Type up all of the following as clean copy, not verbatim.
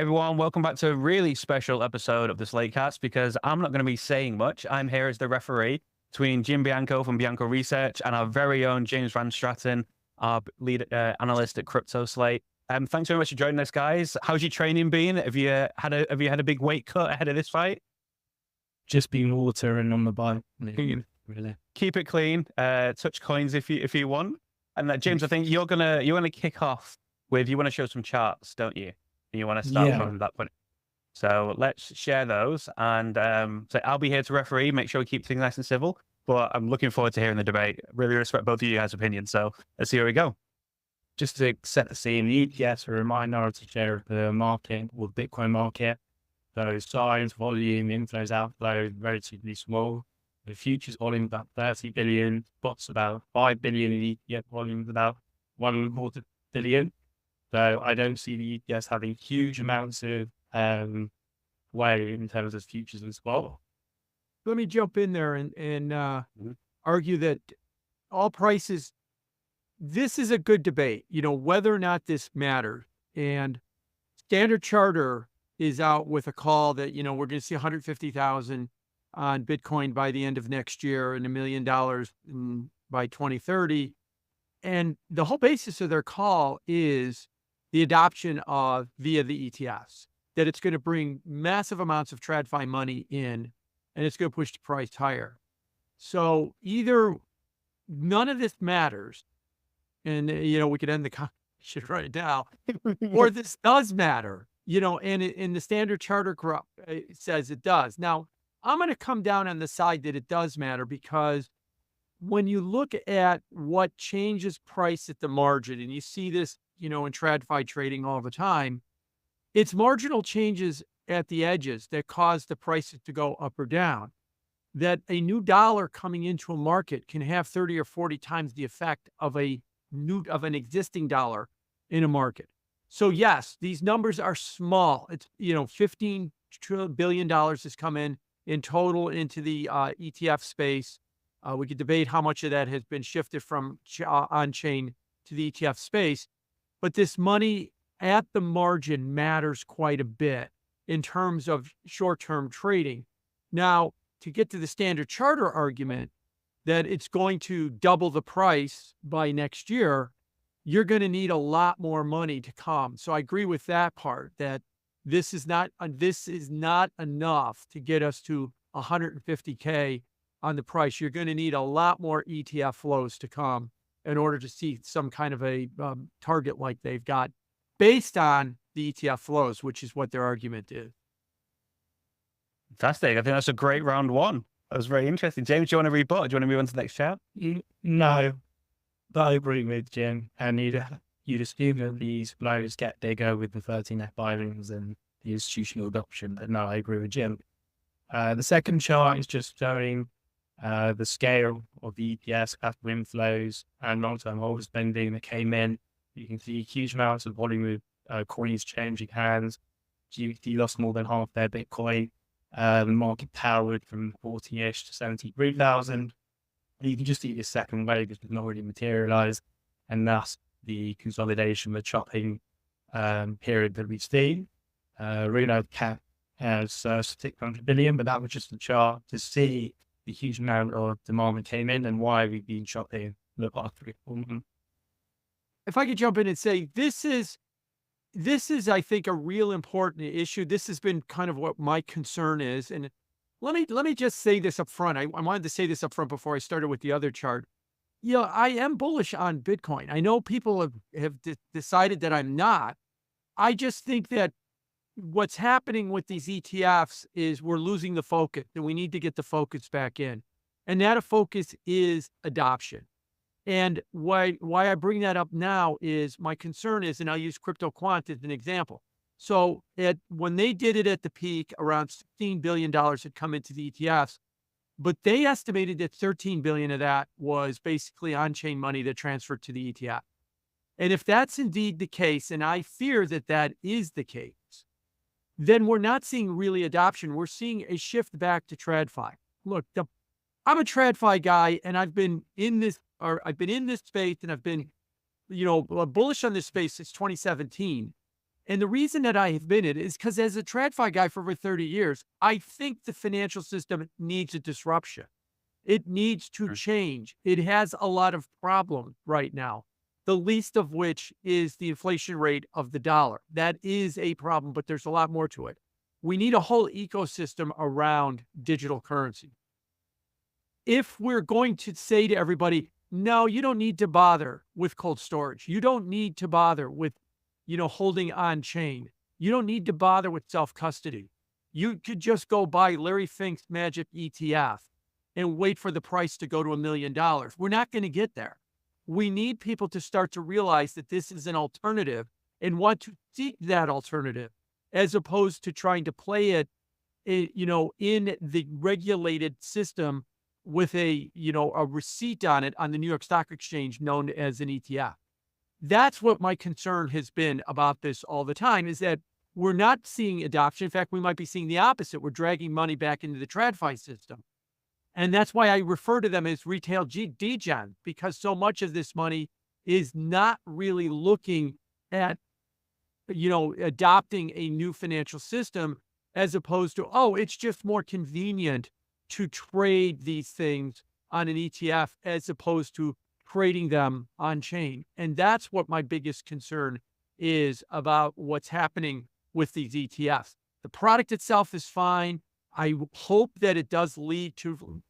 Hey everyone, welcome back to a really special episode of the Slatecast because I'm not going to be saying much. I'm here as the referee between Jim Bianco from Bianco Research and our very own James Van Straten, our lead analyst at CryptoSlate. Thanks very much for joining us, guys. How's your training been? Have you had a big weight cut ahead of this fight? Just being water and on the bike. Clean. Really. Keep it clean. Touch coins if you want. And James, I think you're gonna kick off with you want to show some charts, don't you? You want to start Yeah. from that point. So let's share those. And so I'll be here to referee, make sure we keep things nice and civil. But I'm looking forward to hearing the debate. Really respect both of you guys' opinions. So let's see where we go. Just to set the scene, the ETFs are a minority share of the market or the Bitcoin market. So size, volume, inflows, outflows, relatively small. The futures volume is about 30 billion, spots about 5 billion, and ETF volume is about 1.25 billion. So I don't see the ETFs having huge amounts of weight in terms of futures and spot. Let me jump in there and Mhm. argue that all prices, this is a good debate, whether or not this matters. And Standard Charter is out with a call that, we're going to see 150,000 on Bitcoin by the end of next year and $1 million by 2030. And the whole basis of their call is the adoption of via the ETFs, that it's going to bring massive amounts of TradFi money in, and it's going to push the price higher. So either none of this matters, and we could end the conversation right now, or this does matter, and in the Standard Charter it says it does. Now, I'm going to come down on the side that it does matter because when you look at what changes price at the margin, and you see this, in TradFi trading all the time, it's marginal changes at the edges that cause the prices to go up or down. That a new dollar coming into a market can have 30 or 40 times the effect of an existing dollar in a market. So yes, these numbers are small. It's, $15 billion has come in total into the ETF space. We could debate how much of that has been shifted from on-chain to the ETF space, but this money at the margin matters quite a bit in terms of short-term trading. Now, to get to the Standard Charter argument that it's going to double the price by next year, you're going to need a lot more money to come. So I agree with that part, that this is not enough to get us to 150K on the price. You're going to need a lot more ETF flows to come in order to see some kind of a target like they've got based on the ETF flows, which is what their argument is. Fantastic. I think that's a great round one. That was very interesting. James, do you want to rebut? Do you want to move on to the next chat? No, but I agree with Jim. And you'd assume that these flows get bigger with the 13F filings and the institutional adoption. But no, I agree with Jim. The second chart is just showing the scale of the ETFs, capital inflows, and long-term holder spending that came in. You can see huge amounts of volume of coins changing hands. GBT lost more than half their Bitcoin. The market powered from 40-ish to 73,000. You can just see the second wave has not already materialized, and that's the consolidation, the chopping period that we've seen. Reno cap has 600 billion, but that was just a chart to see the huge amount of demand that came in and why we've been shopping the past 3-4 months. If I could jump in and say, this is, I think, a real important issue. This has been kind of what my concern is. And let me just say this up front. I wanted to say this up front before I started with the other chart. I am bullish on Bitcoin. I know people have decided that I'm not. I just think that what's happening with these ETFs is we're losing the focus, and we need to get the focus back in. And that focus is adoption. And why I bring that up now is my concern is, and I'll use CryptoQuant as an example. So when they did it at the peak, around $16 billion had come into the ETFs, but they estimated that 13 billion of that was basically on-chain money that transferred to the ETF. And if that's indeed the case, and I fear that that is the case, then we're not seeing really adoption. We're seeing a shift back to TradFi. Look, I'm a TradFi guy, and I've been in this space, and I've been, bullish on this space since 2017. And the reason that I have been it is because as a TradFi guy for over 30 years, I think the financial system needs a disruption. It needs to change. It has a lot of problems right now, the least of which is the inflation rate of the dollar. That is a problem, but there's a lot more to it. We need a whole ecosystem around digital currency. If we're going to say to everybody, no, you don't need to bother with cold storage. You don't need to bother with, holding on chain. You don't need to bother with self-custody. You could just go buy Larry Fink's magic ETF and wait for the price to go to $1 million. We're not going to get there. We need people to start to realize that this is an alternative and want to seek that alternative as opposed to trying to play it, in the regulated system with a receipt on it on the New York Stock Exchange known as an ETF. That's what my concern has been about this all the time, is that we're not seeing adoption. In fact, we might be seeing the opposite. We're dragging money back into the TradFi system. And that's why I refer to them as retail degen, because so much of this money is not really looking at, adopting a new financial system, as opposed to, oh, it's just more convenient to trade these things on an ETF as opposed to trading them on chain. And that's what my biggest concern is about what's happening with these ETFs. The product itself is fine. I hope that it does lead to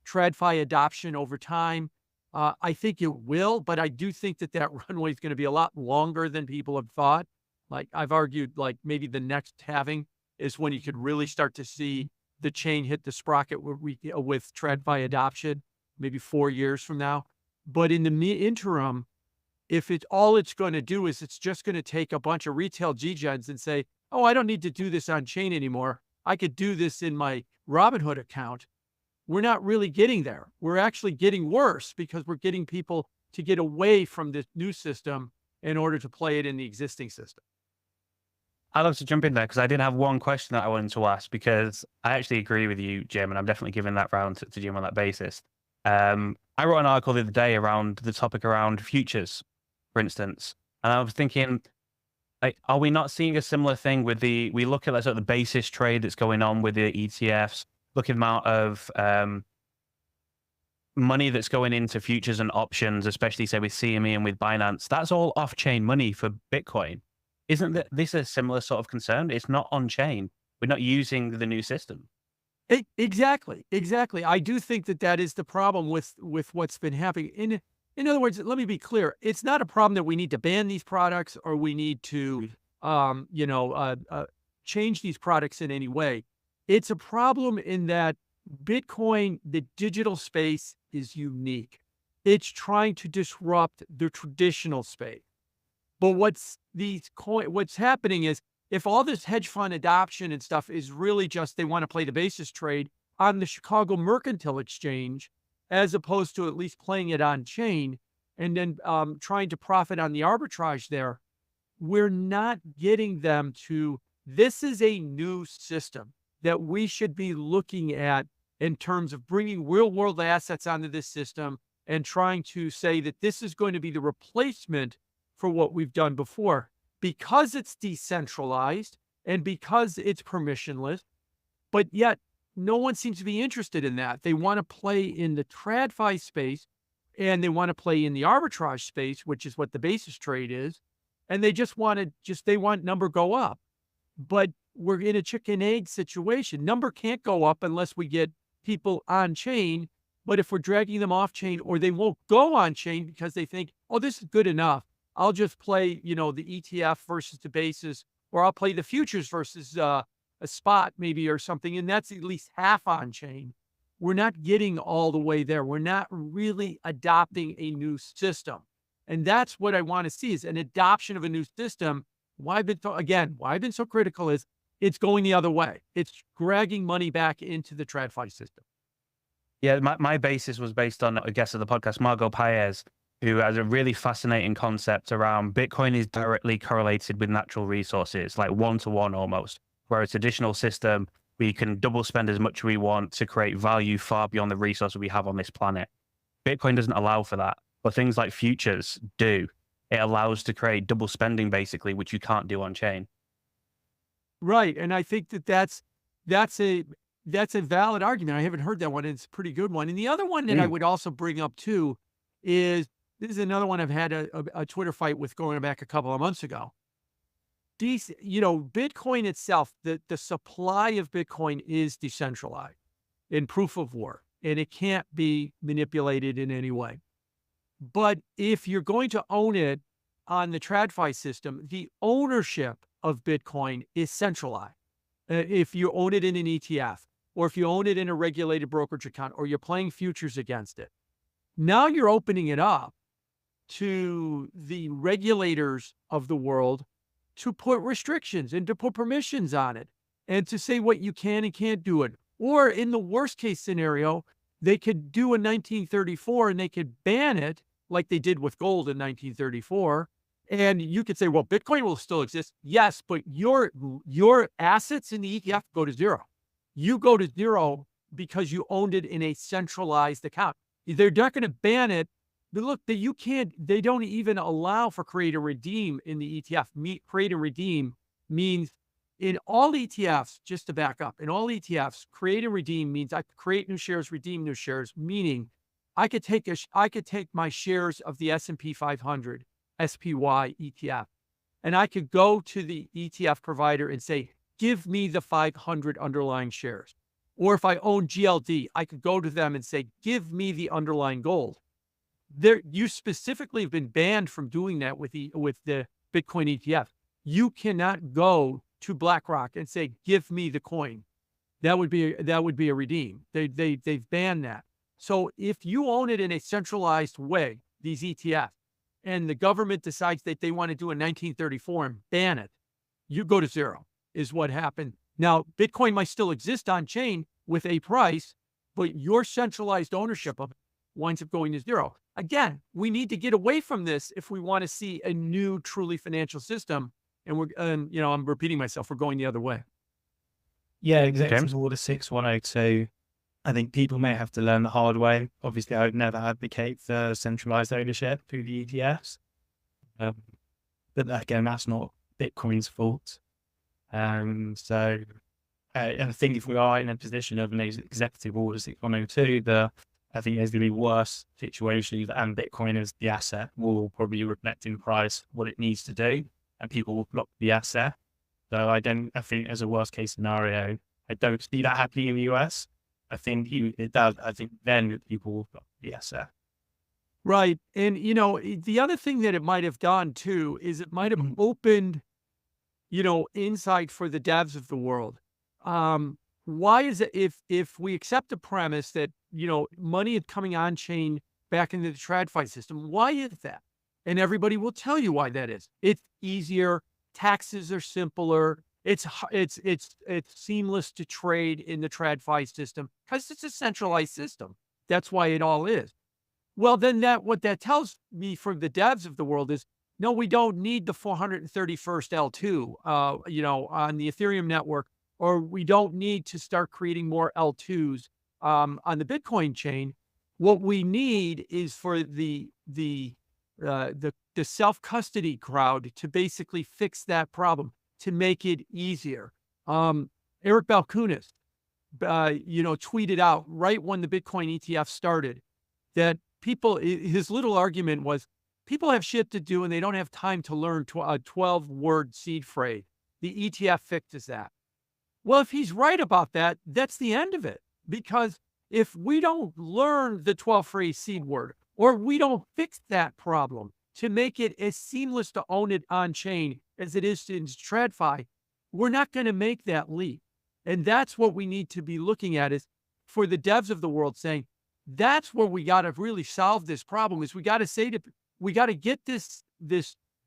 TradFi adoption over time. I think it will, but I do think that runway is going to be a lot longer than people have thought. Like I've argued, like maybe the next halving is when you could really start to see the chain hit the sprocket with TradFi adoption, maybe 4 years from now. But in the interim, if all it's going to do is it's just going to take a bunch of retail degens and say, oh, I don't need to do this on chain anymore. I could do this in my Robinhood account. We're not really getting there. We're actually getting worse because we're getting people to get away from this new system in order to play it in the existing system. I'd love to jump in there because I did have one question that I wanted to ask, because I actually agree with you, Jim, and I'm definitely giving that round to Jim on that basis. I wrote an article the other day around the topic around futures, for instance, and I was thinking, like, are we not seeing a similar thing with we look at the basis trade that's going on with the ETFs, look at the amount of money that's going into futures and options, especially say with CME and with Binance, that's all off-chain money for Bitcoin. Isn't this a similar sort of concern? It's not on-chain. We're not using the new system. Exactly. I do think that is the problem with what's been happening. In other words, let me be clear. It's not a problem that we need to ban these products or we need to, change these products in any way. It's a problem in that Bitcoin, the digital space, is unique. It's trying to disrupt the traditional space. But what's happening is, if all this hedge fund adoption and stuff is really just they want to play the basis trade on the Chicago Mercantile Exchange, as opposed to at least playing it on chain and then trying to profit on the arbitrage there, we're not getting them to, this is a new system that we should be looking at in terms of bringing real world assets onto this system and trying to say that this is going to be the replacement for what we've done before, because it's decentralized and because it's permissionless. But yet no one seems to be interested in that. They want to play in the TradFi space and they want to play in the arbitrage space, which is what the basis trade is. And they just they want number go up. But we're in a chicken egg situation. Number can't go up unless we get people on chain. But if we're dragging them off chain, or they won't go on chain because they think, oh, this is good enough, I'll just play, the ETF versus the basis, or I'll play the futures versus a spot maybe or something. And that's at least half on chain. We're not getting all the way there. We're not really adopting a new system. And that's what I want to see, is an adoption of a new system. Why I've been so critical is it's going the other way. It's dragging money back into the TradFi system. Yeah, my basis was based on a guest of the podcast, Margot Paez, who has a really fascinating concept around Bitcoin is directly correlated with natural resources, like 1-to-1 almost, where a traditional system, we can double spend as much as we want to create value far beyond the resources we have on this planet. Bitcoin doesn't allow for that, but things like futures do. it allows to create double spending basically, which you can't do on chain. Right. And I think that's a valid argument. I haven't heard that one. It's a pretty good one. And the other one that I would also bring up too is this is another one I've had a Twitter fight with going back a couple of months ago. Bitcoin itself, the supply of Bitcoin is decentralized in proof of work, and it can't be manipulated in any way. But if you're going to own it on the TradFi system, the ownership of Bitcoin is centralized. If you own it in an ETF, or if you own it in a regulated brokerage account, or you're playing futures against it, now you're opening it up to the regulators of the world to put restrictions and to put permissions on it and to say what you can and can't do it. Or in the worst case scenario, they could do a 1934 and they could ban it like they did with gold in 1934. And you could say, well, Bitcoin will still exist. Yes, but your assets in the ETF go to zero. You go to zero because you owned it in a centralized account. They're not going to ban it. But look, they don't even allow for create and redeem in the ETF. Create and redeem means in all ETFs, just to back up, in all ETFs, create and redeem means I could create new shares, redeem new shares, meaning I could take my shares of the S&P 500 SPY ETF, and I could go to the ETF provider and say, give me the 500 underlying shares. Or if I own GLD, I could go to them and say, give me the underlying gold. You specifically have been banned from doing that with the Bitcoin ETF. You cannot go to BlackRock and say, give me the coin. That would be a redeem. They've banned that. So if you own it in a centralized way, these ETFs, and the government decides that they want to do a 1934 and ban it, you go to zero, is what happened. Now, Bitcoin might still exist on chain with a price, but your centralized ownership of it winds up going to zero. Again, we need to get away from this if we want to see a new, truly financial system. And I'm repeating myself, we're going the other way. Yeah, Executive Order 6102. I think people may have to learn the hard way. Obviously, I would never advocate for centralized ownership through the ETFs. But again, that's not Bitcoin's fault. So I think if we are in a position of an Executive Order 6102, I think there's going to be worse situations, and Bitcoin as the asset will probably reflect in price what it needs to do, and people will block the asset. So I think as a worst case scenario, I don't see that happening in the US. I think it does. I think then people will block the asset. Right. And, the other thing that it might have done too, is it might have opened, insight for the devs of the world. Why is it if we accept the premise that, money is coming on chain back into the TradFi system, why is that? And everybody will tell you why that is. It's easier. Taxes are simpler. It's seamless to trade in the TradFi system because it's a centralized system. That's why it all is. Well, then what that tells me from the devs of the world is, no, we don't need the 431st L2, on the Ethereum network, or we don't need to start creating more L2s on the Bitcoin chain. What we need is for the self-custody crowd to basically fix that problem, to make it easier. Eric Balchunas, tweeted out right when the Bitcoin ETF started that his little argument was, people have shit to do and they don't have time to learn a 12-word seed phrase. The ETF fixes that. Well, if he's right about that, that's the end of it. Because if we don't learn the 12-phrase seed word, or we don't fix that problem to make it as seamless to own it on chain as it is in TradFi, we're not going to make that leap. And that's what we need to be looking at, is for the devs of the world saying, that's where we got to really solve this problem, is we got to get this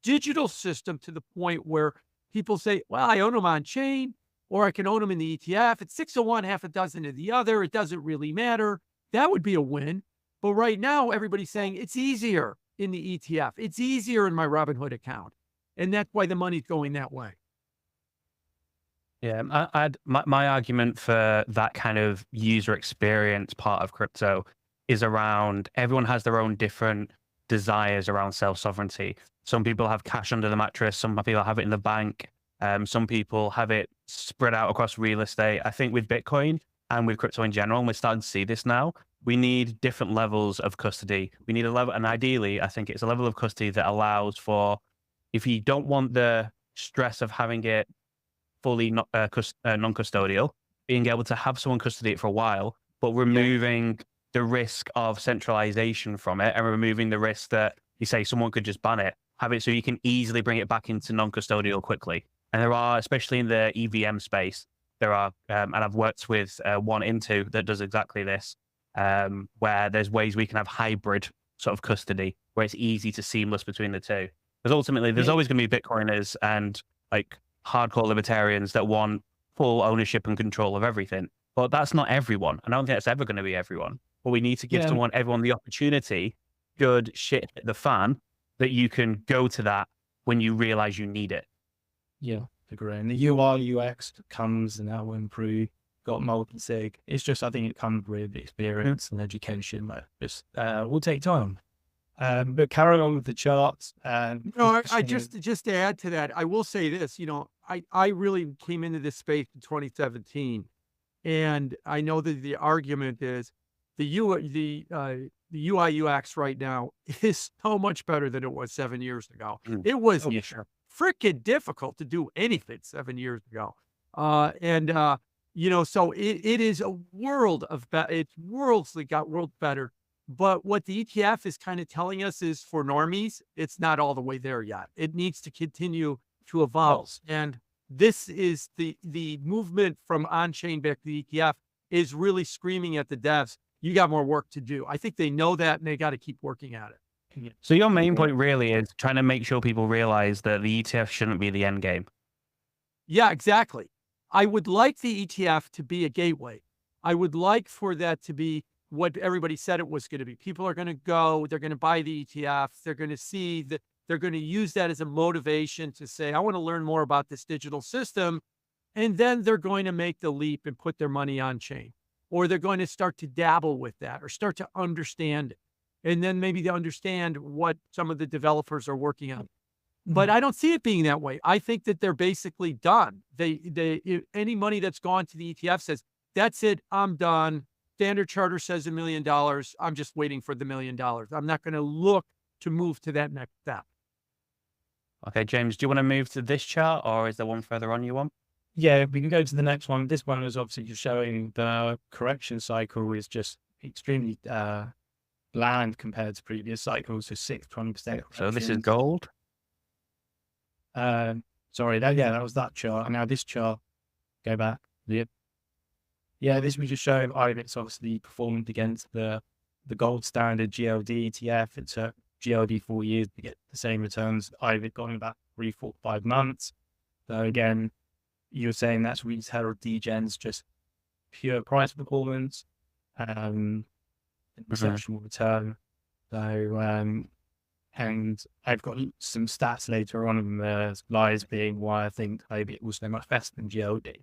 digital system to the point where people say, well, I own them on chain, or I can own them in the ETF. It's 6 of one, half a dozen of the other. It doesn't really matter. That would be a win. But right now, everybody's saying it's easier in the ETF. It's easier in my Robinhood account. And that's why the money's going that way. Yeah, my argument for that kind of user experience part of crypto is around everyone has their own different desires around self-sovereignty. Some people have cash under the mattress. Some people have it in the bank. Some people have it spread out across real estate. I think with Bitcoin and with crypto in general, and we're starting to see this now, we need different levels of custody. We need a level, and ideally, I think it's a level of custody that allows for, if you don't want the stress of having it fully non-custodial, being able to have someone custody it for a while, but removing the risk of centralization from it and removing the risk that you say someone could just ban it, have it so you can easily bring it back into non-custodial quickly. And there are, especially in the EVM space, there are, and I've worked with one Into that does exactly this, where there's ways we can have hybrid sort of custody where it's easy to seamless between the two. Because ultimately, there's always going to be Bitcoiners and like hardcore libertarians that want full ownership and control of everything. But that's not everyone. And I don't think that's ever going to be everyone. But we need to give everyone the opportunity, good shit hit the fan, that you can go to that when you realize you need it. Yeah, agree. And the UI, UX comes and that will improve. Got multi-sig. It's just, I think it comes with experience and education. Just will take time. But carrying on with the charts. No, I just to add to that, I will say this. I really came into this space in 2017, and I know that the argument is the UI UX right now is so much better than it was 7 years ago. It was freaking difficult to do anything 7 years ago, so it is a world of it's got world better. But what the ETF is kind of telling us is, for normies, it's not all the way there yet. It needs to continue to evolve. And this is the movement from on-chain back to the ETF is really screaming at the devs, you got more work to do. I think they know that, and they got to keep working at it. So your main point really is trying to make sure people realize that the ETF shouldn't be the end game. Yeah, exactly. I would like the ETF to be a gateway. I would like for that to be what everybody said it was going to be. People are going to go, they're going to buy the ETF. They're going to see that, they're going to use that as a motivation to say, I want to learn more about this digital system. And then they're going to make the leap and put their money on chain, or they're going to start to dabble with that or start to understand it. And then maybe they understand what some of the developers are working on. But I don't see it being that way. I think that they're basically done. Any money that's gone to the ETF says, that's it, I'm done. Standard Charter says $1 million. I'm just waiting for the $1 million. I'm not going to look to move to that next step. Okay, James, do you want to move to this chart, or is there one further on you want? Yeah, we can go to the next one. This one is obviously just showing the correction cycle is just extremely bland compared to previous cycles. So 20%. So this is gold. Sorry, that was that chart. And now this chart, go back. Yeah, this was just showing IBIT's obviously performed against the gold standard GLD ETF. It took GLD 4 years to get the same returns. IBIT got in about 3, 4, 5 months. So again, you're saying that's retail degens, just pure price performance, exceptional return. So, and I've got some stats later on in the slides being why I think IBIT was so much better than GLD.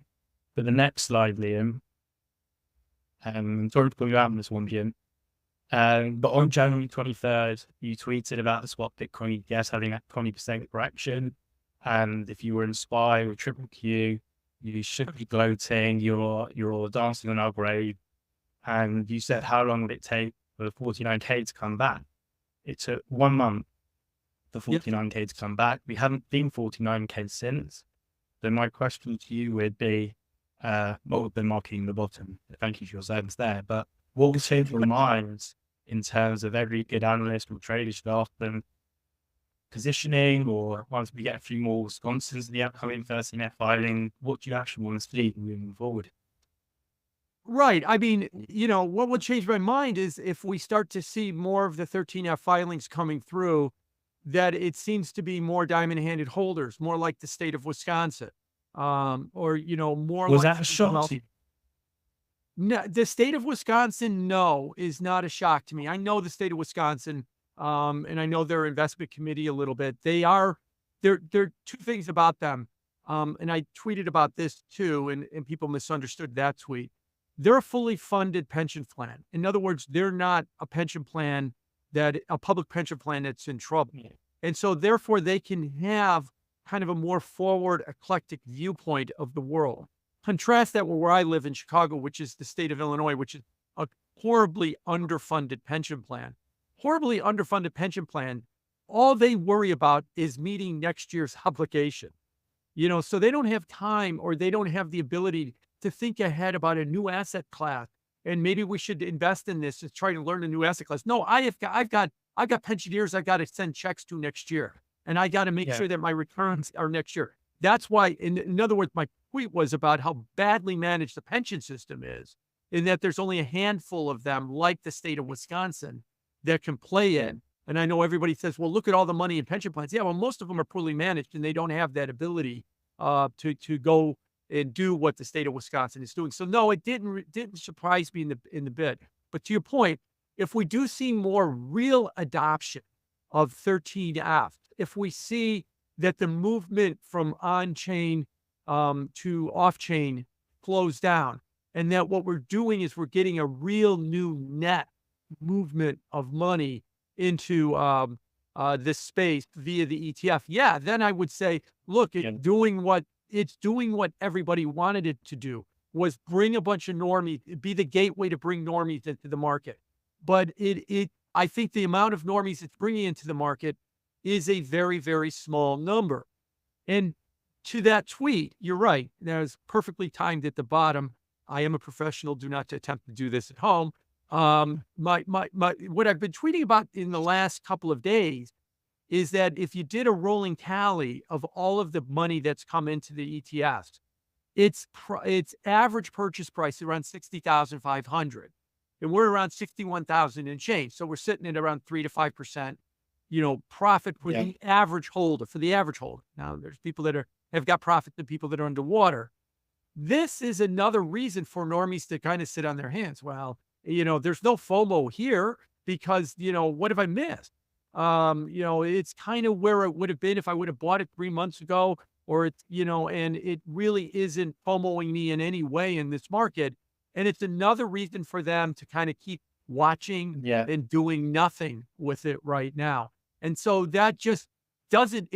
But the next slide, Liam, sorry to put you out on this one, Jim. But on January 23rd, you tweeted about the swap Bitcoin ETFs having a 20% correction. And if you were inspired with Triple Q, you should be gloating, you're dancing on our grave. And you said, how long would it take for the 49K to come back? It took 1 month for 49K to come back. We haven't been 49K since. So my question to you would be, what would be marking the bottom? Thank you for your service there. But what would change your minds in terms of every good analyst or trader should ask them positioning, or once we get a few more sponsors in the upcoming 13F filing, what do you actually want to see moving forward? Right. I mean, what would change my mind is if we start to see more of the 13F filings coming through, that it seems to be more diamond-handed holders, more like the state of Wisconsin, or, more Was like that a shock to you? No, the state of Wisconsin, no, is not a shock to me. I know the state of Wisconsin, and I know their investment committee a little bit. There are two things about them. And I tweeted about this too, and people misunderstood that tweet. They're a fully funded pension plan. In other words, they're not a pension plan a public pension plan that's in trouble. And so therefore they can have kind of a more forward, eclectic viewpoint of the world. Contrast that with where I live in Chicago, which is the state of Illinois, which is a horribly underfunded pension plan. Horribly underfunded pension plan. All they worry about is meeting next year's obligation. So they don't have time, or they don't have the ability to think ahead about a new asset class. And maybe we should invest in this and try to learn a new asset class. No, I've got pensioners I've got to send checks to next year. And I got to make sure that my returns are next year. That's why, in other words, my tweet was about how badly managed the pension system is, in that there's only a handful of them, like the state of Wisconsin, that can play in. And I know everybody says, well, look at all the money in pension plans. Yeah, well, most of them are poorly managed, and they don't have that ability to go and do what the state of Wisconsin is doing. So no, it didn't surprise me in the bit. But to your point, if we do see more real adoption of 13F, if we see that the movement from on-chain to off-chain slows down, and that what we're doing is we're getting a real new net movement of money into this space via the ETF, then I would say, look, it's doing what everybody wanted it to do, was bring a bunch of normies, be the gateway to bring normies into the market. But I think the amount of normies it's bringing into the market is a very, very small number. And to that tweet, you're right. There's perfectly timed at the bottom. I am a professional. Do not attempt to do this at home. What I've been tweeting about in the last couple of days is that if you did a rolling tally of all of the money that's come into the ETFs, its average purchase price is around 60,500, and we're around 61,000 and change. So we're sitting at around 3 to 5%, profit for the average holder. Now, there's people that have got profit than people that are underwater. This is another reason for normies to kind of sit on their hands. Well, there's no FOMO here because, what have I missed? It's kind of where it would have been if I would have bought it 3 months ago, or it's, and it really isn't FOMOing me in any way in this market. And it's another reason for them to kind of keep watching and doing nothing with it right now. And so that just doesn't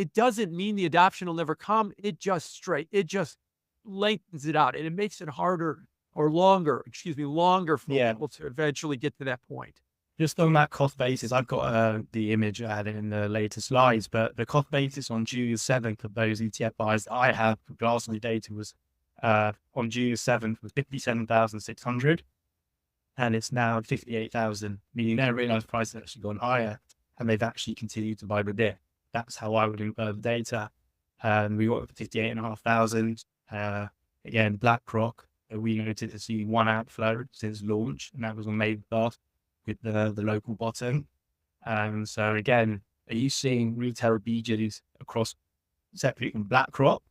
mean the adoption will never come. It just lengthens it out, and it makes it harder or longer for people to eventually get to that point. Just on that cost basis, I've got the image added in the later slides, but the cost basis on June 7th of those ETF buys that I have, Glassly data was on June 7th was 57,600, and it's now 58,000, meaning their realized price has actually gone higher, and they've actually continued to buy the dip. That's how I would infer the data. We got 58,500. Again, BlackRock, we noted to see one outflow since launch, and that was on May 1st with the local bottom. So again, are you seeing retail BJs across separately from BlackRock?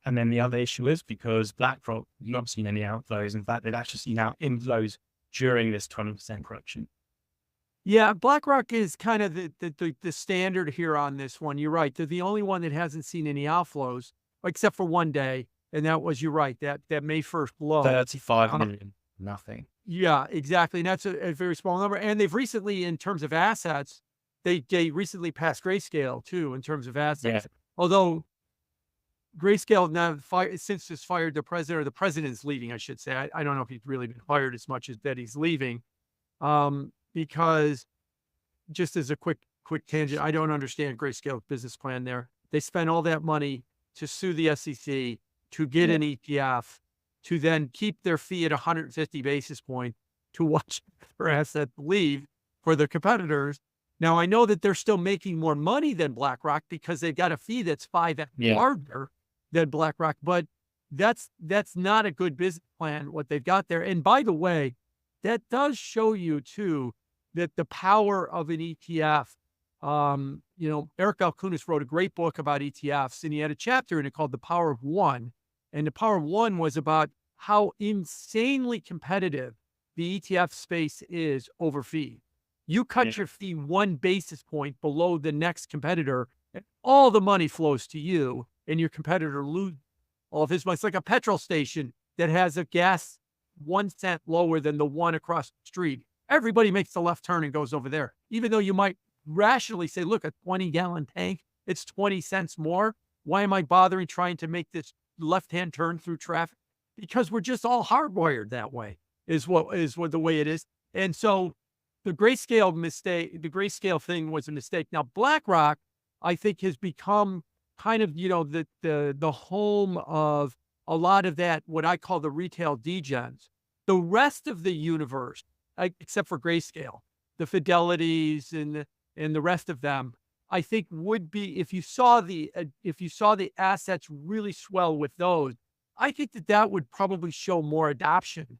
And then the other issue is because BlackRock, you've not seen any outflows. In fact, they've actually seen out inflows during this 20% correction. Yeah, BlackRock is kind of the standard here on this one. You're right. They're the only one that hasn't seen any outflows, except for one day. And that was, you're right, that May 1st low. 35 million, nothing. Yeah, exactly. And that's a very small number. And they've recently, in terms of assets, they recently passed Grayscale too, in terms of assets. Yeah. Although Grayscale now, since it's fired the president, or the president's leaving, I should say. I don't know if he's really been fired as much as that he's leaving. Because just as a quick tangent, I don't understand Grayscale's business plan there. They spent all that money to sue the SEC, to get an ETF, to then keep their fee at 150 basis points, to watch their asset leave for their competitors. Now, I know that they're still making more money than BlackRock because they've got a fee that's 5x larger than BlackRock, but that's not a good business plan, what they've got there. And by the way, that does show you too that the power of an ETF, Eric Alcunis wrote a great book about ETFs, and he had a chapter in it called The Power of One. And the Power of One was about how insanely competitive the ETF space is over fee. You cut your fee 1 basis point below the next competitor, and all the money flows to you, and your competitor loses all of his money. It's like a petrol station that has a gas 1 cent lower than the one across the street. Everybody makes the left turn and goes over there, even though you might rationally say, look, a 20-gallon tank, it's 20 cents more. Why am I bothering trying to make this left-hand turn through traffic? Because we're just all hardwired that way, is what the way it is. And so the the grayscale thing was a mistake. Now, BlackRock, I think, has become kind of, the home of a lot of that, what I call the retail degens. The rest of the universe, except for grayscale, the Fidelities and the rest of them, I think would be, if you saw the assets really swell with those, I think that would probably show more adoption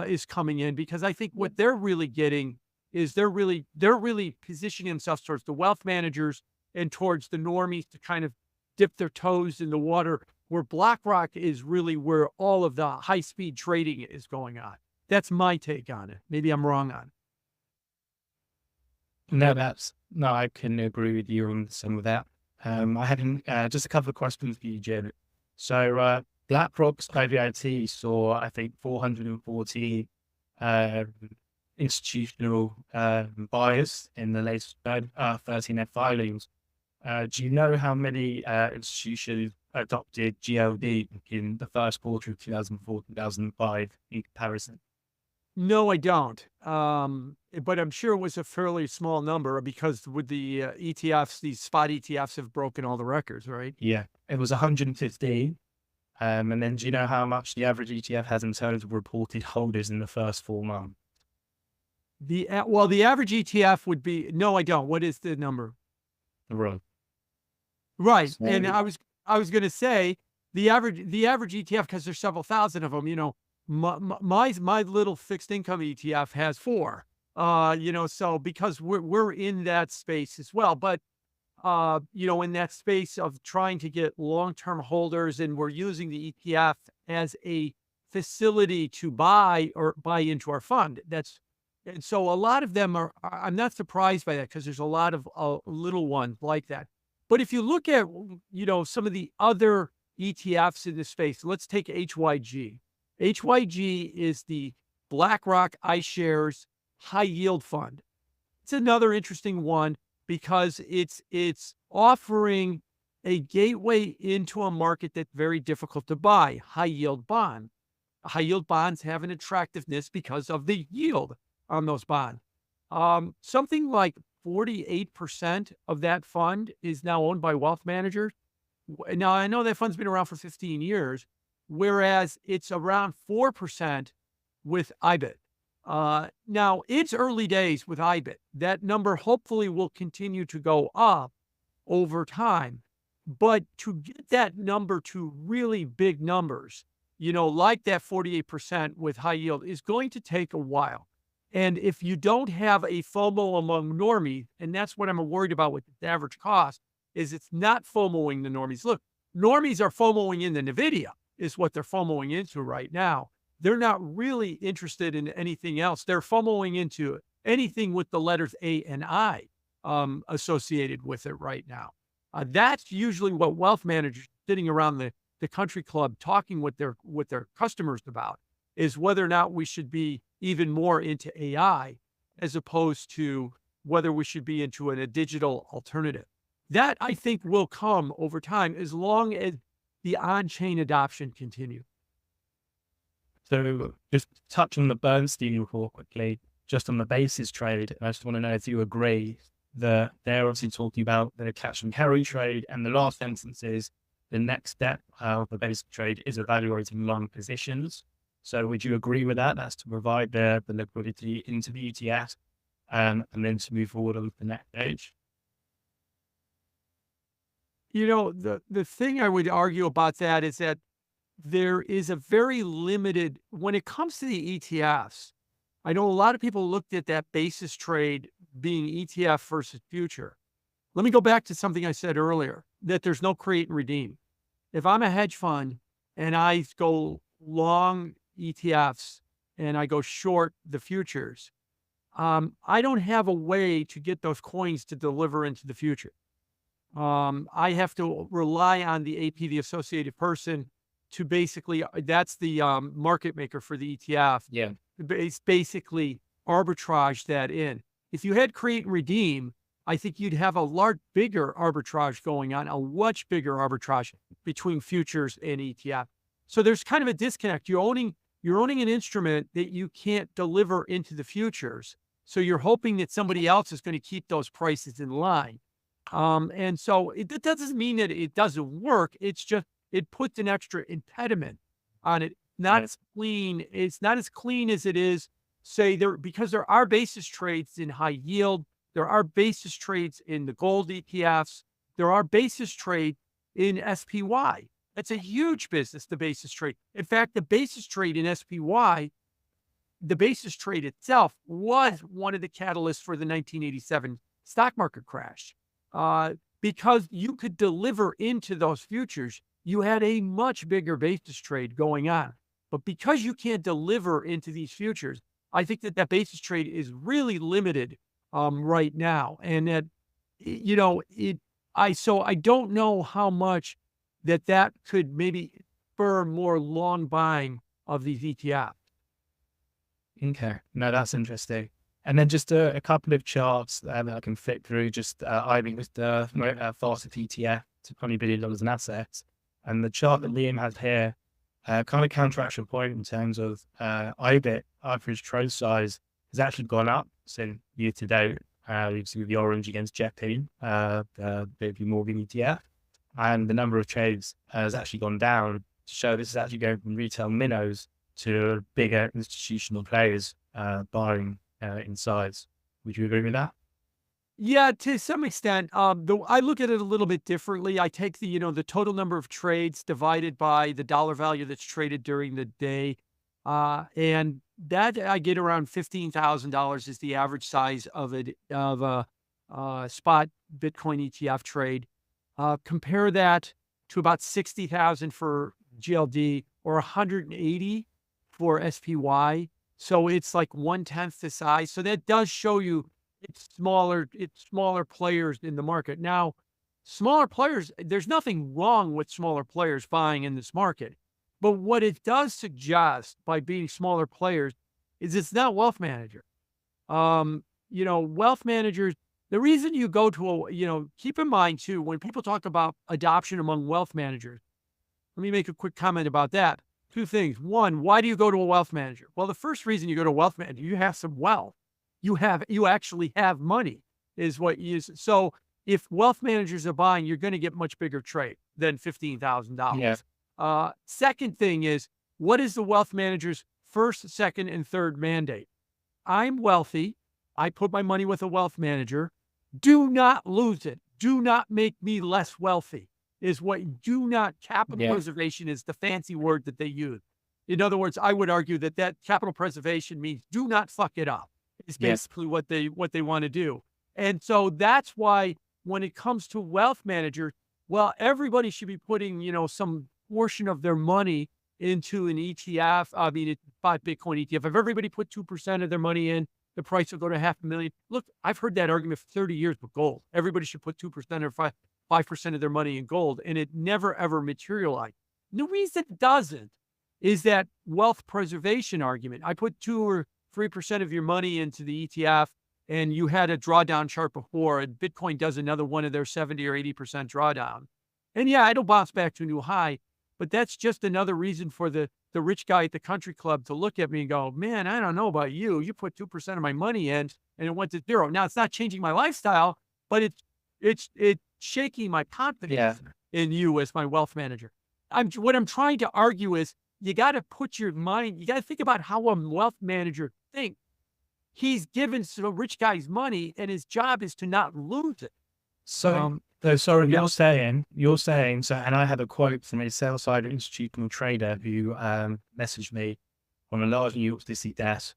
is coming in, because I think what they're really getting is they're really positioning themselves towards the wealth managers and towards the normies to kind of dip their toes in the water, where BlackRock is really where all of the high-speed trading is going on. That's my take on it. Maybe I'm wrong on it. No, I can agree with you on some of that. I had just a couple of questions for you, Jim. So BlackRock's IVIT saw, I think, 440 institutional buyers in the latest 13F filings. Do you know how many institutions adopted GLD in the first quarter of 2004, 2005 in comparison? No, I don't. But I'm sure it was a fairly small number, because with the ETFs, these spot ETFs have broken all the records, right? Yeah, it was 115. And then do you know how much the average ETF has in terms of reported holders in the first 4 months? The average ETF would be, no, I don't. What is the number? Right. Right. So, And I was going to say the average ETF, because there's several thousand of them, my little fixed income ETF has 4, so because we're in that space as well, but in that space of trying to get long-term holders, and we're using the ETF as a facility to buy into our fund. And so a lot of them I'm not surprised by that, because there's a lot of little ones like that. But if you look at, some of the other ETFs in this space, let's take HYG. HYG is the BlackRock iShares High Yield Fund. It's another interesting one, because it's offering a gateway into a market that's very difficult to buy, high yield bond. High yield bonds have an attractiveness because of the yield on those bonds. Something like 48% of that fund is now owned by wealth managers. Now, I know that fund's been around for 15 years, whereas it's around 4% with IBIT. Now, it's early days with IBIT. That number hopefully will continue to go up over time. But to get that number to really big numbers, like that 48% with high yield, is going to take a while. And if you don't have a FOMO among normies, and that's what I'm worried about with the average cost, is it's not FOMOing the normies. Look, normies are FOMOing in the NVIDIA, is what they're FOMOing into right now. They're not really interested in anything else. They're FOMOing into anything with the letters A and I associated with it right now. That's usually what wealth managers sitting around the country club talking with their customers about, is whether or not we should be even more into AI, as opposed to whether we should be into a digital alternative. That, I think, will come over time, as long as the on-chain adoption continues. So just touch on the Bernstein report quickly, just on the basis trade. I just want to know if you agree that they're obviously talking about the catch and carry trade, and the last sentence is the next step of the basis trade is evaluating long positions. So would you agree with that? That's to provide the liquidity into the ETF and then to move forward on the next stage. The thing I would argue about that is that there is a very limited, when it comes to the ETFs, I know a lot of people looked at that basis trade being ETF versus future. Let me go back to something I said earlier, that there's no create and redeem. If I'm a hedge fund and I go long ETFs and I go short the futures, I don't have a way to get those coins to deliver into the future. I have to rely on the AP, the associated person, to basically, that's the market maker for the ETF. Yeah. It's basically arbitrage that in. If you had create and redeem, I think you'd have a bigger arbitrage going on, a much bigger arbitrage between futures and ETF. So there's kind of a disconnect. You're owning an instrument that you can't deliver into the futures. So you're hoping that somebody else is going to keep those prices in line. And so that doesn't mean that it doesn't work. It's just, it puts an extra impediment on it. Not as clean. It's not as clean as it is, say, because there are basis trades in high yield. There are basis trades in the gold ETFs. There are basis trade in SPY. That's a huge business, the basis trade. In fact, the basis trade in SPY, the basis trade itself was one of the catalysts for the 1987 stock market crash. Because you could deliver into those futures, you had a much bigger basis trade going on. But because you can't deliver into these futures, I think that basis trade is really limited right now. And that, so I don't know how much that could maybe spur more long buying of these ETFs. Okay. No, that's interesting. And then just a couple of charts that I can flip through, just IBIT with the fastest ETF to $20 billion in assets. And the chart that Liam has here kind of counteracts your point in terms of IBIT, average trade size, has actually gone up. So year to date, you see the orange against JEPI, the JP Morgan ETF. And the number of trades has actually gone down to show this is actually going from retail minnows to bigger institutional players buying in size. Would you agree with that? Yeah, to some extent. Though I look at it a little bit differently. I take the total number of trades divided by the dollar value that's traded during the day, and that I get around $15,000 is the average size of a spot Bitcoin ETF trade. Compare that to about 60,000 for GLD or 180 for SPY. So it's like 1/10 the size. So that does show you it's smaller players in the market. Now, smaller players, there's nothing wrong with smaller players buying in this market. But what it does suggest by being smaller players is it's not wealth manager. Wealth managers, the reason you go to keep in mind too, when people talk about adoption among wealth managers, let me make a quick comment about that. Two things. One, why do you go to a wealth manager? Well, the first reason you go to a wealth manager, you have some wealth. You actually have money is what you use. So if wealth managers are buying, you're going to get much bigger trade than $15,000. Yeah. Second thing is, what is the wealth manager's first, second, and third mandate? I'm wealthy. I put my money with a wealth manager. Do not lose it. Do not make me less wealthy is what capital preservation is the fancy word that they use. In other words, I would argue that capital preservation means do not fuck it up. Is basically what they want to do. And so that's why when it comes to wealth managers, well, everybody should be putting, some portion of their money into an ETF. I mean, it's Bitcoin ETF. If everybody put 2% of their money in, the price will go to $500,000. Look, I've heard that argument for 30 years with gold. Everybody should put 2% or 5% of their money in gold, and it never, ever materialized. The reason it doesn't is that wealth preservation argument. I put 2 or 3% of your money into the ETF, and you had a drawdown chart before, and Bitcoin does another one of their 70 or 80% drawdown. And yeah, it'll bounce back to a new high, but that's just another reason for the rich guy at the country club to look at me and go, man, I don't know about you. You put 2% of my money in and it went to zero. Now it's not changing my lifestyle, but it's shaking my confidence in you as my wealth manager. What I'm trying to argue is you got to put your mind, you got to think about how a wealth manager thinks. He's given some rich guy's money and his job is to not lose it. So, you're saying, so, and I had a quote from a sell-side institutional trader who messaged me on a large New York City desk,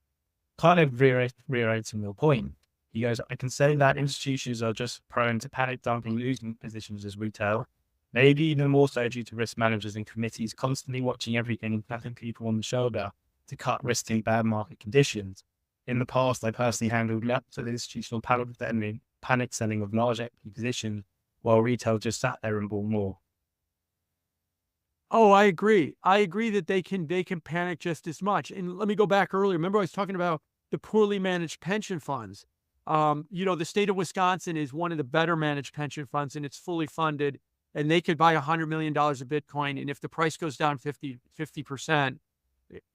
kind of reiterating your point. He goes, I can say that institutions are just prone to panic dumping, losing positions as retail, maybe even more so due to risk managers and committees constantly watching everything and patting people on the shoulder to cut risk in bad market conditions. In the past, I personally handled lots of institutional panic selling of large equity positions while retail just sat there and bought more. Oh, I agree. I agree that they can panic just as much. And let me go back earlier. Remember I was talking about the poorly managed pension funds. The state of Wisconsin is one of the better managed pension funds, and it's fully funded, and they could buy $100 million of Bitcoin. And if the price goes down 50%,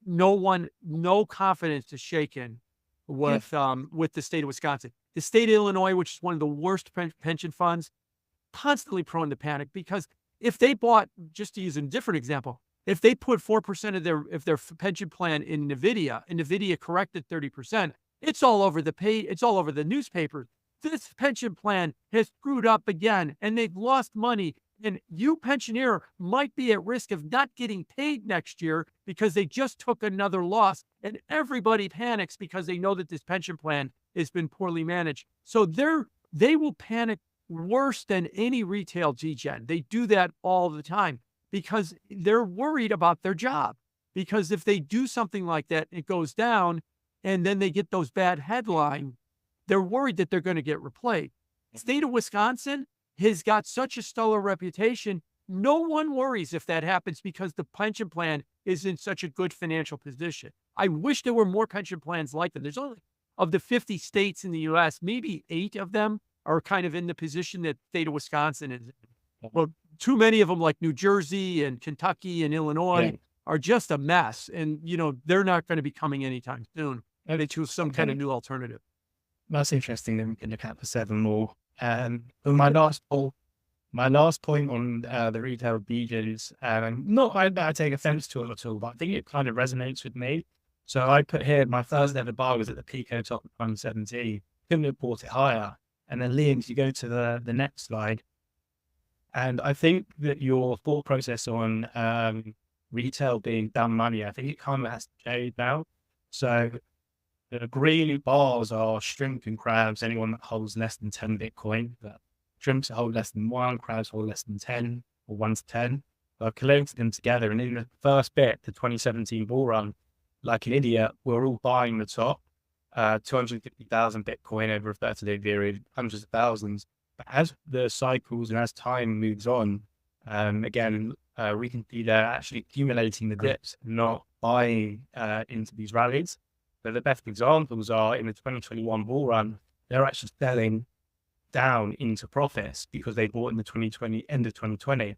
no confidence is shaken with the state of Wisconsin. The state of Illinois, which is one of the worst pension funds, constantly prone to panic, because if they bought, just to use a different example, if they put 4% of their pension plan in NVIDIA, and NVIDIA corrected 30%, it's all over the page, it's all over the newspapers. This pension plan has screwed up again, and they've lost money. And you, pensioner, might be at risk of not getting paid next year because they just took another loss. And everybody panics because they know that this pension plan has been poorly managed. So they will panic worse than any retail degen. They do that all the time because they're worried about their job. Because if they do something like that, it goes down, and then they get those bad headlines, they're worried that they're going to get replaced. State of Wisconsin has got such a stellar reputation. No one worries if that happens because the pension plan is in such a good financial position. I wish there were more pension plans like that. There's only, of the 50 states in the U.S., maybe 8 of them are kind of in the position that state of Wisconsin is in. Well, too many of them, like New Jersey and Kentucky and Illinois, are just a mess. And, they're not going to be coming anytime soon. And they choose some kind of new alternative. That's interesting. Then we can look at for 7 more. My last point on the retail degens, not I take offense to it at all, but I think it kind of resonates with me. So I put here, my first ever buy was at the Pico top of 117. Couldn't have bought it higher. And then Liam, you go to the next slide. And I think that your thought process on retail being dumb money, I think it kind of has to change now. So the green bars are shrimp and crabs, anyone that holds less than 10 Bitcoin. But shrimps hold less than 1, crabs hold less than 10, or 1 to 10. So I've collected them together. And in the first bit, the 2017 bull run, like an idiot, we're all buying the top, 250,000 Bitcoin over a 30-day period, hundreds of thousands. But as the cycles and as time moves on, again, we can see they're actually accumulating the dips, not buying into these rallies. But the best examples are in the 2021 bull run, they're actually selling down into profits because they bought in the end of 2020.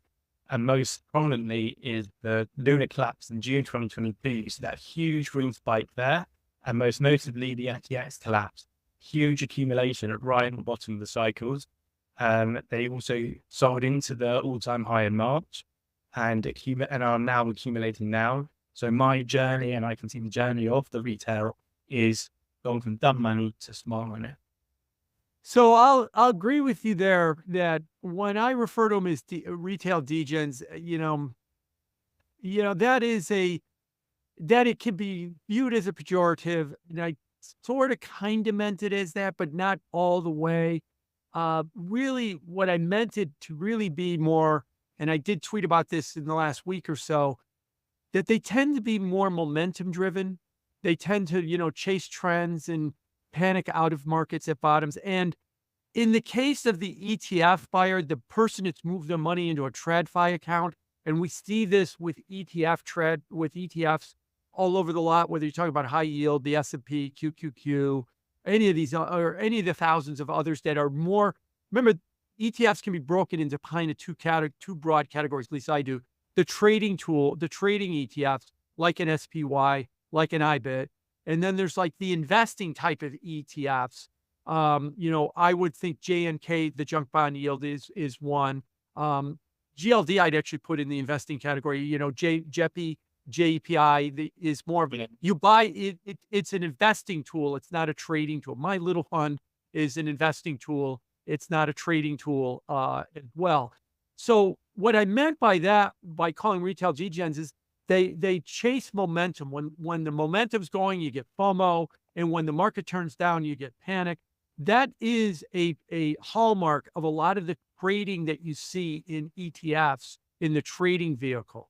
And most prominently is the lunar collapse in June 2022. So that huge green spike there. And most notably the FTX collapse, huge accumulation right at the bottom of the cycles. They also sold into the all-time high in March and are now accumulating now. So my journey, and I can see the journey of the retail, is going from dumb money to smart money. So I'll agree with you there that when I refer to them as retail degens, that it can be viewed as a pejorative, and I sort of kind of meant it as that, but not all the way. Really, what I meant it to really be more, and I did tweet about this in the last week or so, that they tend to be more momentum driven. They tend to, chase trends and panic out of markets at bottoms. And in the case of the ETF buyer, the person that's moved their money into a TradFi account, and we see this with ETFs all over the lot, whether you're talking about high yield, the S&P, QQQ, any of these, or any of the thousands of others that are more. Remember, ETFs can be broken into kind of two broad categories, at least I do. The trading ETFs, like an SPY, like an IBIT. And then there's like the investing type of ETFs. I would think JNK, the junk bond yield, is one. GLD, I'd actually put in the investing category. JEPI, JEPI is more of you buy it. It's an investing tool. It's not a trading tool. My little fund is an investing tool. It's not a trading tool as well. So what I meant by that, by calling retail degens, is they chase momentum. When the momentum's going, you get FOMO, and when the market turns down, you get panic. That is a hallmark of a lot of the trading that you see in ETFs in the trading vehicle.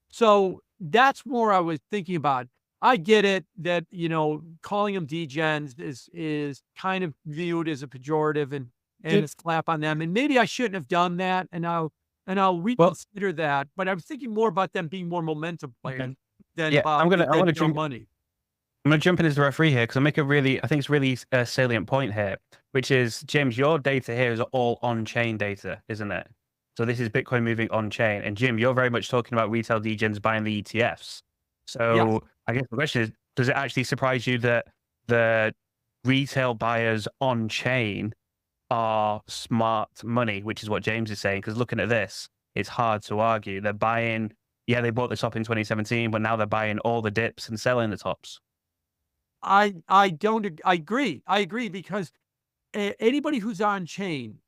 So that's more I was thinking about. I get it that, calling them degens is kind of viewed as a pejorative and a slap on them. And maybe I shouldn't have done that. And I'll reconsider that. But I was thinking more about them being more momentum players than I want to jump money. I'm going to jump in as the referee here because I think it's really a salient point here, which is, James, your data here is all on-chain data, isn't it? So this is Bitcoin moving on-chain. And Jim, you're very much talking about retail degens buying the ETFs. So I guess the question is, does it actually surprise you that the retail buyers on-chain are smart money, which is what James is saying? Because looking at this, it's hard to argue. They're buying, they bought the top in 2017, but now they're buying all the dips and selling the tops. I agree because anybody who's on chain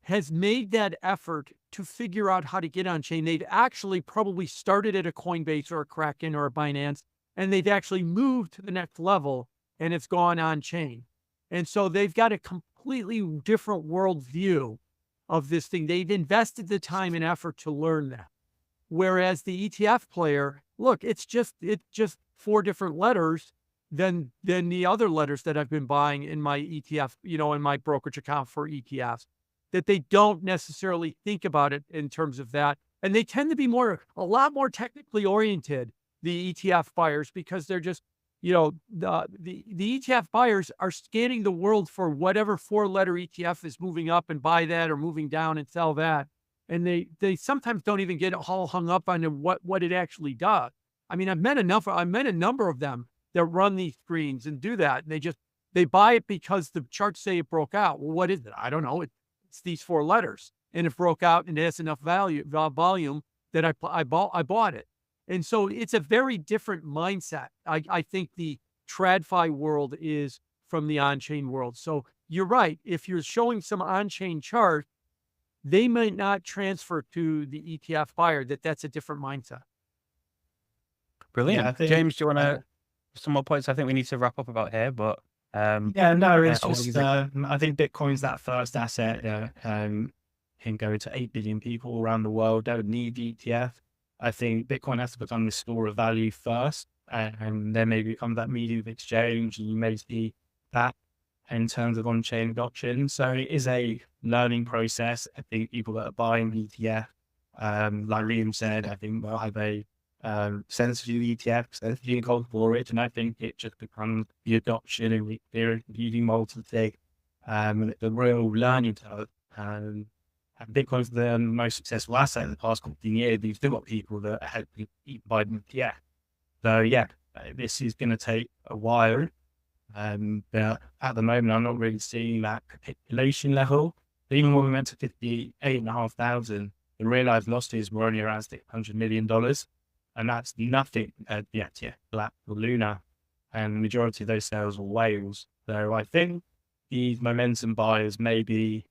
has made that effort to figure out how to get on chain. They've actually probably started at a Coinbase or a Kraken or a Binance, and they've actually moved to the next level and it's gone on chain. And so they've got a completely different worldview of this thing. They've invested the time and effort to learn that. Whereas the ETF player, look, it's just 4 different letters than the other letters that I've been buying in my ETF, in my brokerage account for ETFs, that they don't necessarily think about it in terms of that. And they tend to be a lot more technically oriented, the ETF buyers, because they're just, the ETF buyers are scanning the world for whatever 4-letter ETF is moving up and buy that, or moving down and sell that. And they sometimes don't even get all hung up on what it actually does. I mean, I've met a number of them that run these screens and do that. And they buy it because the charts say it broke out. Well, what is it? I don't know. It's these 4 letters, and it broke out and it has enough volume that I bought it. And so it's a very different mindset. I think the TradFi world is from the on-chain world. So you're right. If you're showing some on-chain chart, they might not transfer to the ETF buyer. That's a different mindset. Brilliant. James, do you want to some more points I think we need to wrap up about here, but it's just I think Bitcoin's that first asset can go to 8 billion people around the world. Don't need the ETF. I think Bitcoin has to become the store of value first, and then maybe become that medium of exchange, and you may see that in terms of on-chain adoption. So it is a learning process. I think people that are buying ETF, like Liam said, I think they'll have a sensitive ETFs, sensitive cold for it, and I think it just becomes the adoption and the experience of using multi-sig, the real learning curve. And Bitcoin's the most successful asset in the past 15 years. You've still got people that have been eaten by the ETF. So this is going to take a while. But at the moment, I'm not really seeing that capitulation level. Even when we went to 58,500, the realized losses were only around $600 million. And that's nothing at the ETF, Black or Luna. And the majority of those sales were whales. So I think these momentum buyers maybe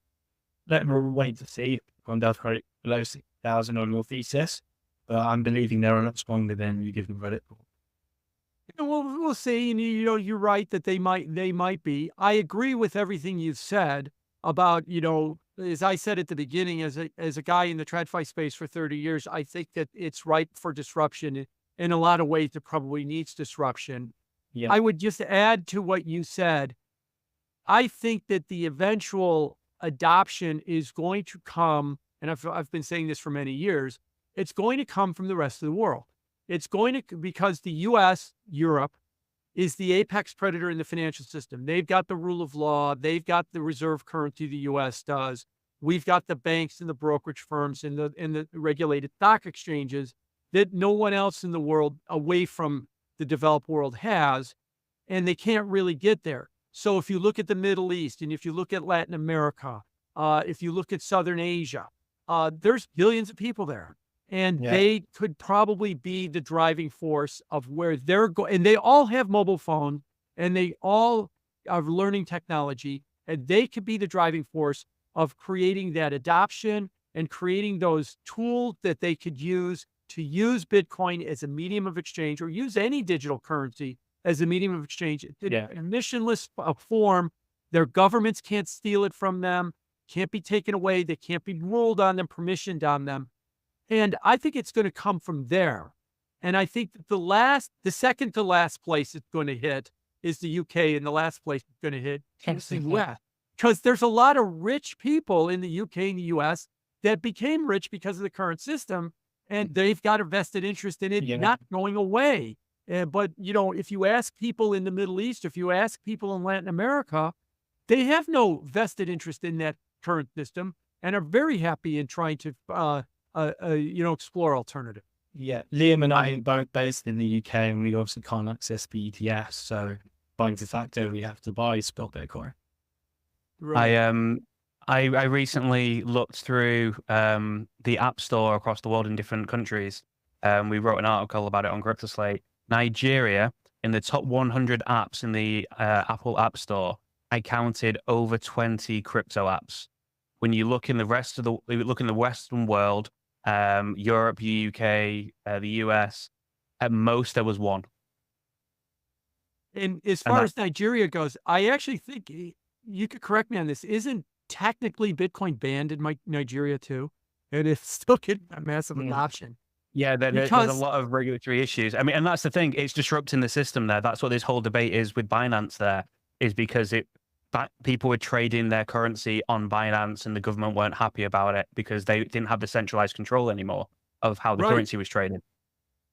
let them wait to see if one does credit below 6,000 on your thesis. But I'm believing they're a lot stronger than you give them credit for. We'll see. And you're right that they might be. I agree with everything you've said about, as I said at the beginning, as a guy in the TradFi space for 30 years, I think that it's ripe for disruption. In a lot of ways, it probably needs disruption. Yeah. I would just add to what you said. I think that the eventual adoption is going to come, and I've been saying this for many years, it's going to come from the rest of the world. It's going to, because the US, Europe, is the apex predator in the financial system. They've got the rule of law. They've got the reserve currency the US does. We've got the banks and the brokerage firms and the regulated stock exchanges that no one else in the world away from the developed world has, and they can't really get there. So if you look at the Middle East, and if you look at Latin America, if you look at Southern Asia, there's billions of people there. And they could probably be the driving force of where they're going. And they all have mobile phones, and they all are learning technology, and they could be the driving force of creating that adoption and creating those tools that they could use to use Bitcoin as a medium of exchange, or use any digital currency as a medium of exchange in a permissionless form. Their governments can't steal it from them, can't be taken away. They can't be ruled on them, permissioned on them. And I think it's going to come from there. And I think that the second to last place it's going to hit is the UK, and the last place it's going to hit is the US. Because there's a lot of rich people in the UK and the US that became rich because of the current system, and they've got a vested interest in it not going away. But, if you ask people in the Middle East, if you ask people in Latin America, they have no vested interest in that current system and are very happy in trying to, explore alternative. Yeah, Liam and I are both based in the UK, and we obviously can't access the ETFs, so by de facto we have to buy spot Bitcoin. Right. I recently looked through the App Store across the world in different countries. We wrote an article about it on CryptoSlate. Nigeria, in the top 100 apps in the Apple App Store, I counted over 20 crypto apps. When you look in the Western world, Europe, UK, the US, at most there was one. And as far as Nigeria goes, I actually think you could correct me on this. Isn't technically Bitcoin banned in Nigeria too? And it's still getting a massive adoption. Yeah, there's a lot of regulatory issues. I mean, and that's the thing. It's disrupting the system there. That's what this whole debate is with Binance there, is because people were trading their currency on Binance and the government weren't happy about it because they didn't have the centralized control anymore of how the currency was traded.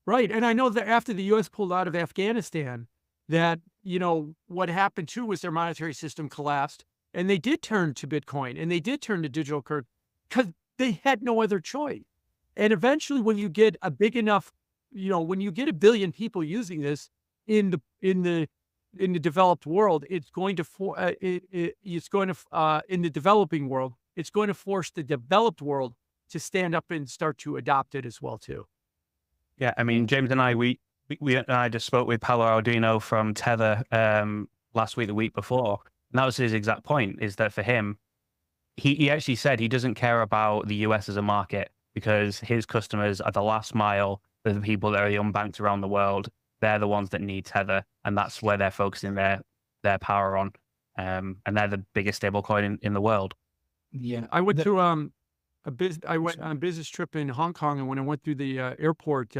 Right. And I know that after the U.S. pulled out of Afghanistan, that, what happened too was their monetary system collapsed and they did turn to Bitcoin and they did turn to digital currency because they had no other choice. And eventually when you get a big enough, when you get 1 billion people using this in the developed world, it's going to in the developing world, it's going to force the developed world to stand up and start to adopt it as well too. Yeah, I mean, James and I, I just spoke with Paolo Arduino from Tether last week, the week before, and that was his exact point, is that for him, he actually said he doesn't care about the US as a market because his customers are the last mile. They're the people that are the unbanked around the world. They're the ones that need Tether, and that's where they're focusing their power on. And they're the biggest stablecoin in the world. Yeah, I went through I went on a business trip in Hong Kong, and when I went through the airport,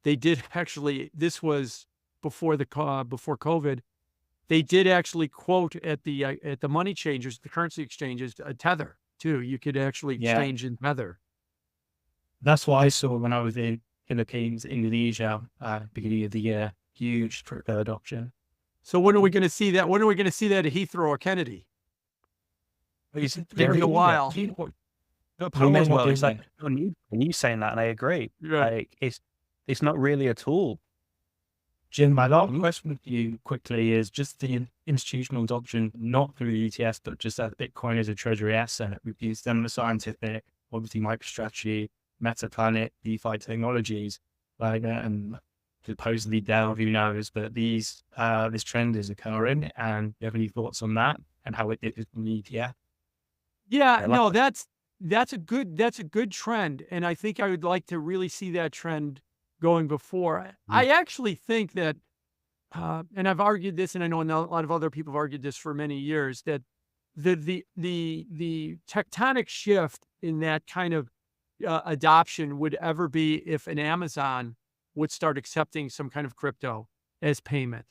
they did actually. This was before COVID. They did actually quote at the money changers, the currency exchanges, Tether too. You could actually exchange in Tether. That's what I saw when I was in Philippines, Indonesia, beginning of the year. Huge crypto adoption. So when are we going to see that? When are we going to see that at Heathrow or Kennedy? It's been a while. It's like, and you saying that, and I agree. Right. Like, it's not really a tool. Jim, my last question with you quickly is just the institutional adoption, not through the ETFs, but just as Bitcoin as a treasury asset. We've used them as scientific, obviously MicroStrategy, MetaPlanet, DeFi technologies, like that, and supposedly Dell, who knows, but this trend is occurring. And do you have any thoughts on that and how it differs from the ETF? Yeah, no, that's a good trend, and I think I would like to really see that trend going before. I actually think that, and I've argued this, and I know a lot of other people have argued this for many years, that the tectonic shift in that kind of adoption would ever be if an Amazon would start accepting some kind of crypto as payment.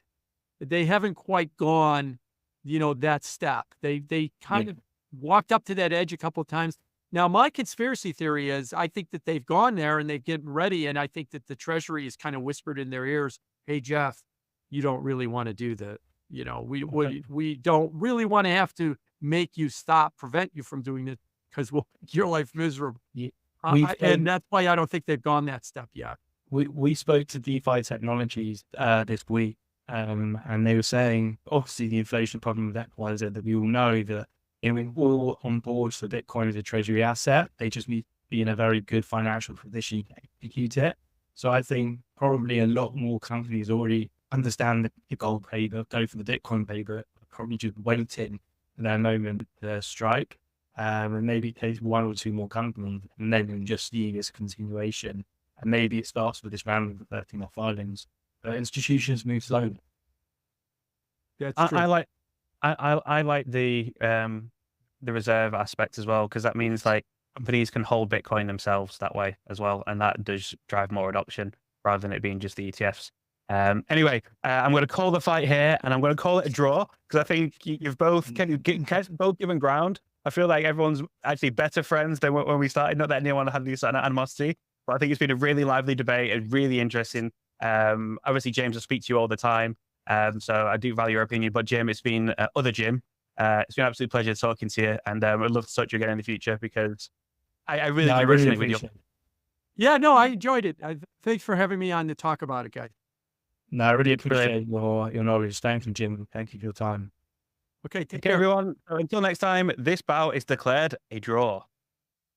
They haven't quite gone, that step. They kind of walked up to that edge a couple of times. Now, my conspiracy theory is I think that they've gone there and they've getting ready. And I think that the Treasury has kind of whispered in their ears, hey, Jeff, you don't really want to do that. We don't really want to have to make you prevent you from doing it because we'll make your life miserable. And that's why I don't think they've gone that step yet. We spoke to DeFi Technologies this week, and they were saying, obviously, the inflation problem with that is that we all know that we're all on board for Bitcoin as a treasury asset. They just need to be in a very good financial position to execute it. So I think probably a lot more companies already understand the gold paper, go for the Bitcoin paper, probably just waiting for their moment to strike. And maybe it takes one or two more companies, and then just see this continuation. And maybe it starts with this round of 13 filings. But institutions move slowly. That's true. I like the reserve aspect as well, because that means like companies can hold Bitcoin themselves that way as well, and that does drive more adoption rather than it being just the ETFs. Anyway, I'm going to call the fight here, and I'm going to call it a draw because I think you've both both given ground. I feel like everyone's actually better friends than when we started. Not that anyone had this animosity, but I think it's been a really lively debate, a really interesting Obviously, James, I speak to you all the time, so I do value your opinion. But Jim, it's been other Jim. It's been an absolute pleasure talking to you, and I'd love to talk to you again in the future because I really No, I do really resonate with you. appreciate it. Yeah, no, I enjoyed it. Thanks for having me on to talk about it, guys. No, I really appreciate your knowledge. Thank you, Jim. Thank you for your time. Okay, take Okay, care. everyone. Until next time, this bout is declared a draw.